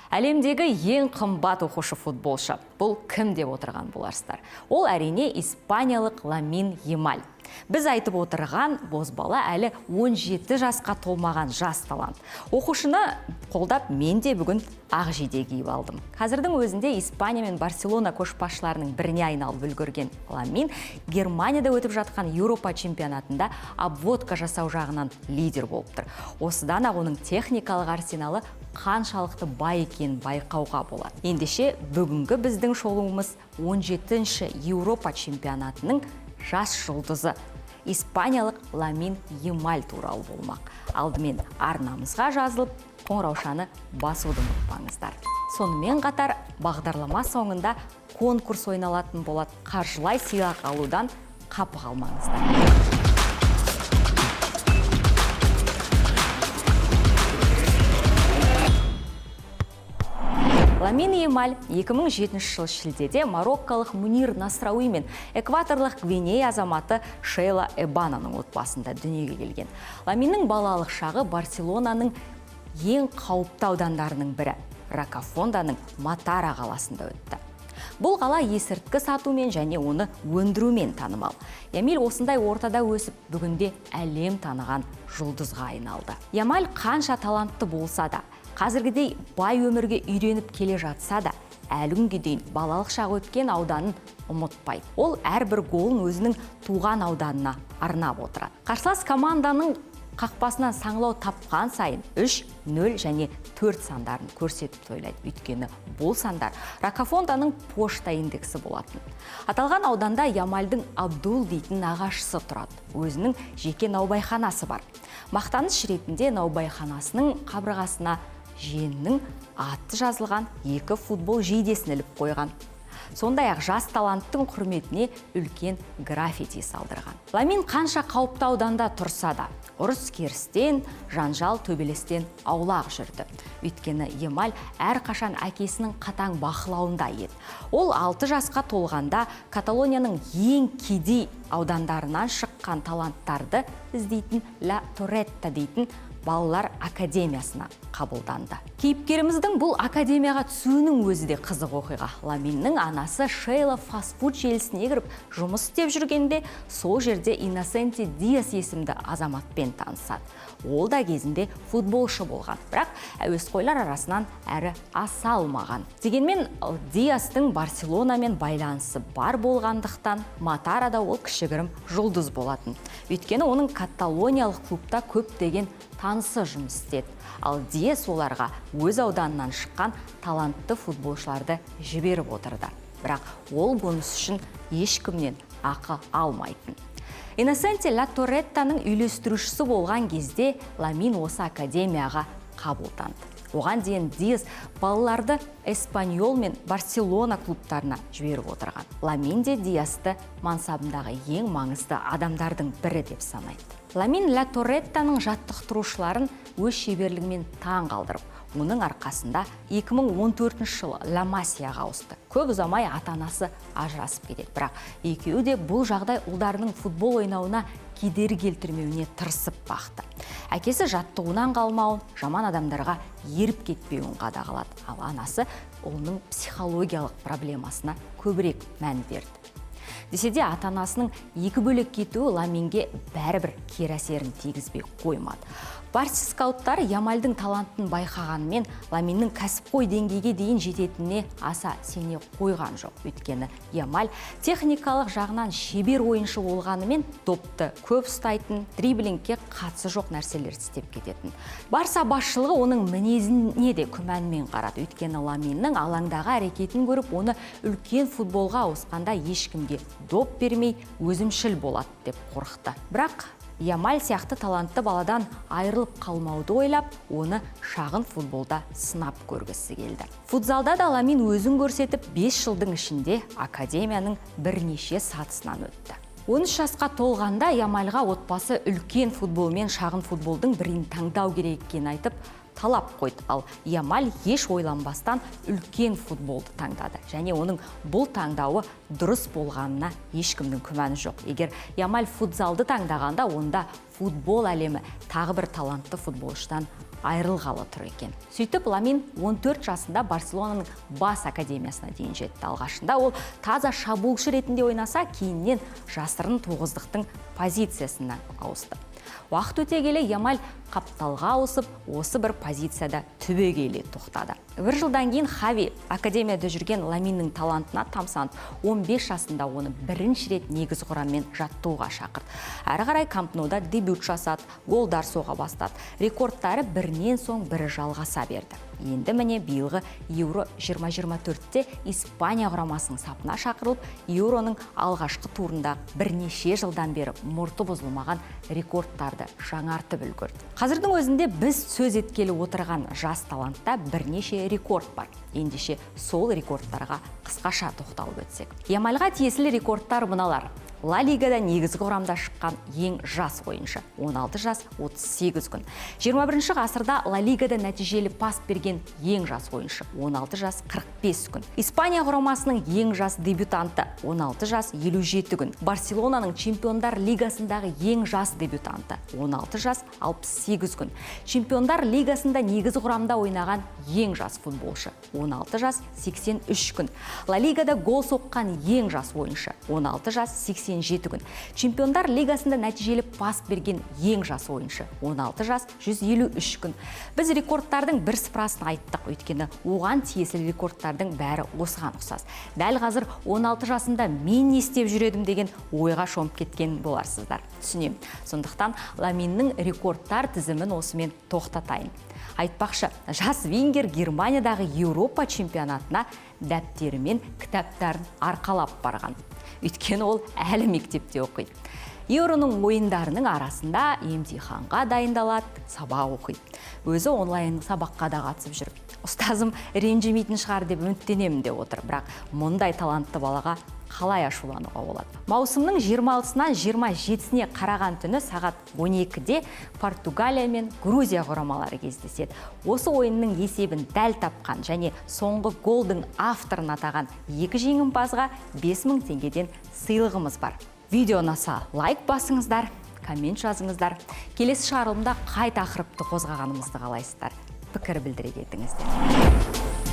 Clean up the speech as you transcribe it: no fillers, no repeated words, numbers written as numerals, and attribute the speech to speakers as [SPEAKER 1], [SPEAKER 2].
[SPEAKER 1] Әлемдегі ең қымбат оқушы футболшы. Бұл кім деп отырған боларсыздар? Ол әрине испаниялық Ламин Ямаль. Біз айтып отырған бозбала әлі 17 жасқа толмаған жас талант. Оқушыны қолдап мен де бүгін ақ жейде киіп алдым. Қазірдің өзінде Испания мен Барселона көшбасшыларының біріне айналып үлгерген Ламин Германияда өтіп жатқан Еуропа чемпионатында обводка жасау жағынан лидер болып тұр. Осыдан ақ оның техникалық арсеналы қаншалықты бай екенін байқауға болады. Ендеше бүгінгі біздің шолуымыз 17-ші Еуропа чемпионатының жас жұлдызы испаниялық Ламин Ямаль туралы болмақ. Алдымен арнамызға жазылып, қоңыраушаны басуды ұмытпаңыздар. Сонымен қатар бағдарлама соңында конкурс ойналатын болады. Қаржылай сыйлық алудан қапы қалмаңыздар. Ламин Ямаль 2007 жыл шілдеде мароккалық Мунир Насрауи мен экваторлық Гвинея азаматы Шейла Эбананың отбасында дүниеге келген. Ламиннің балалық шағы Барселонаның ең қауіпті аудандарының бірі Рокафонданың Матара қаласында өтті. Бұл қала есірткі сатумен және оны өндірумен танымал. Ямаль осындай ортада өсіп, бүгінде әлем таныған жұлдызға айналды. Ямаль қанша талантты болса да, қазіргідей бай өмірге үйреніп келе жатса да, әлі күнге дейін балалық шағы өткен ауданын ұмытпайды. Ол әрбір голын өзінің туған ауданына арнап отырады. Қарсылас команданың қақпасынан саңлау тапқан сайын 3-0 және 4 сандарын көрсетіп тойлайды. Өйткені бұл сандар Рокафонданың пошта индексі болатын. Аталған ауданда Ямальдың Абдул дейтін нағашысы тұрады. Өзінің жеке наубайханасы бар. Мақтаныш ретінде наубайханасының қабырғасына жиеннің аты жазылған 2 футбол жейдесін іліп қойған. Сондай-ақ жас таланттың құрметіне үлкен граффити салдырған. Ламин қанша қауіпті ауданда тұрса да, ұрыс керістен, жанжал төбелестен аулақ жүрді. Өйткені Ямаль әрқашан әкесінің қатаң бақылауында еді. Ол 6 жасқа толғанда Каталонияның ең кедей аудандарынан шыққан таланттарды іздейтін Ла Торетта дейтін балалар академиясына қабылданды. Кейіпкеріміздің бұл академияға түсуінің өзі де қызық оқиға. Ламиннің анасы Шейла фастфуд желісіне кіріп жұмыс істеп жүргенде, сол жерде Иносенте Диас есімді азаматпен танысады. Ол да кезінде футболшы болған, бірақ әуесқойлар арасынан әрі аса алмаған. Дегенмен Диастың Барселонамен байланысы бар болғандықтан, Матарада ол кішігірім жұлдыз болатын. Өйткені оның каталониялық клубта көптеген танысы жұмыс істеді. Ал Диас оларға өз ауданынан шыққан талантты футболшыларды жіберіп отырды. Бірақ ол бонус үшін ешкімнен ақы алмайтын. Иносенте Ла Тореттаның үйлестірушісі болған кезде Ламин осы академияға қабылданды. Оған дейін Диас балаларды Эспаньол мен Барселона клубтарына жіберіп отырған. Ламин де Диасты мансабындағы ең маңызды адамдардың бірі деп санайды. Ламин Ла Тореттаның жаттықтырушыларын өз шеберлігімен таң қалдырып, оның арқасында 2014 жылы Ла Масияға ауысты. Көп ұзамай ата-анасы ажырасып кетеді. Бірақ екеуі де бұл жағдай ұлдарының футбол ойнауына кедергі келтірмеуіне тырысып бақты. Әкесі жаттығуынан қалмауын, жаман адамдарға еріп кетпеуін қадағалады. Ал анасы оның психологиялық проблемасына көбірек мән берді. Десе де ата-анасының 2 бөлек кетуі Ламинге бәрібір кері әсерін тигізбей қоймады. Барси скауттары Ямальдың талантын байқағанымен Ламиннің кәсіпқой деңгейге дейін жететініне аса сене қойған жоқ. Өйткені Ямаль техникалық жағынан шебер ойыншы болғанымен допты көп ұстайтын, дриблингке қатысы жоқ нәрселер істеп кететін. Барса басшылығы оның мінезіне де күмәнмен қарады. Өйткені Ламиннің алаңдағы әрекетін көріп, оны үлкен футболға ауысқанда ешкімге доп бермей өзімшіл болады деп қорықты. Бірақ Ямаль сияқты талантты баладан айырылып қалмауды ойлап, оны шағын футболда сынап көргісі келді. Футзалда да Ламин өзін көрсетіп, 5 жылдың ішінде академияның бірнеше сатысынан өтті. 13 жасқа толғанда Ямальға отбасы үлкен футбол мен шағын футболдың бірін таңдау керек екенін айтып, талап қойды. Ал Ямаль еш ойланбастан үлкен футболды таңдады. Және оның бұл таңдауы дұрыс болғанына ешкімнің күмәні жоқ. Егер Ямаль футзалды таңдағанда, онда футбол әлемі тағы бір талантты футболшыдан айырылғалы тұр екен. Сөйтіп, Ламин 14 жасында Барселонаның бас академиясына дейін жетті. Алғашында ол таза шабуылшы ретінде ойнаса, кейіннен жасырын тоғыздықтың позициясына ауысты. Уақыт өте келе Ямаль қапталға ауысып, осы бір позицияда түбегейлі тоқтады. Бір жылдан кейін Хави академияда жүрген Ламиннің талантына тамсанып, 15 жасында оны бірінші рет негіз құраммен жаттығуға шақырды. Әрі қарай Камп Ноуда дебют жасады, голдар соға бастады. Рекордтары бірінен соң бірі жалғаса берді. Енді міне биылғы Еуро 2024-те Испания құрамасының сапына шақырылып, Еуроның алғашқы турында бірнеше жылдан бері мұрты бұзылмаған рекордтарды жаңартып үлгерді. Қазірдің өзінде біз сөз еткелі отырған жас талантта бірнеше рекорд бар. Ендеше сол рекордтарға қысқаша тоқталып өтсек. Ямальға тиесілі рекордтар мыналар. Ла Лигада негізгі құрамда шыққан ең жас ойыншы, 16 жас 38 күн. 21 ғасырда Ла Лигада нәтижелі пас берген ең жас ойыншы, 16 жас 45 күн. Испания құрамасының ең жас дебютанты, 16 жас 57 күн. Барселонаның Чемпиондар Лигасындағы ең жас дебютанты, 16 жас 68 күн. Чемпиондар Лигасында негізгі құрамда ойнаған ең жас футболшы, 16 жас 83 күн. Ла Лигада гол соққан ең жас ойыншы, 16 жас 87 күн. Чемпиондар Лигасында нәтижелі пас берген ең жас ойыншы, 16 жас 153 күн. Біз рекордтардың бір сыпырасын айттық, өйткені оған тиесілі рекордтардың бәрі осыған ұқсас. Дәл қазір 16 жасында мен не істеп жүредім деген ойға шомып кеткен боларсыздар. Түсінем. Сондықтан Ламиннің рекордтар тізімін осымен тоқтатайын. Айтпақшы, жас вингер Германиядағы Еуропа чемпионатына дәптері мен кітаптарын арқалап барған. Өйткені ол әлі мектепте оқиды. Еуроның ойындарының арасында емтиханға дайындалады, сабақ оқиды. Өзі онлайн сабаққа да қатысып жүр. Ұстазым ренжімейтін шығар деп үміттенемін деп отыр, бірақ мұндай талантты балаға қалай ашулануға болады. Маусымның 26-сынан 27-сіне қараған түні сағат 12-де Португалия мен Грузия құрамалары кездеседі. Осы ойынның есебін дәл тапқан және соңғы голдың авторын атаған екі жеңімпазға 5000 теңгеден сыйлығымыз бар. Видео ұнаса лайк басыңыздар, коммент жазыңыздар. Келесі шығарылымда қай тақырыпты қозғағанымызды қалайсыздар? Пікір білдіре кетіңіздер.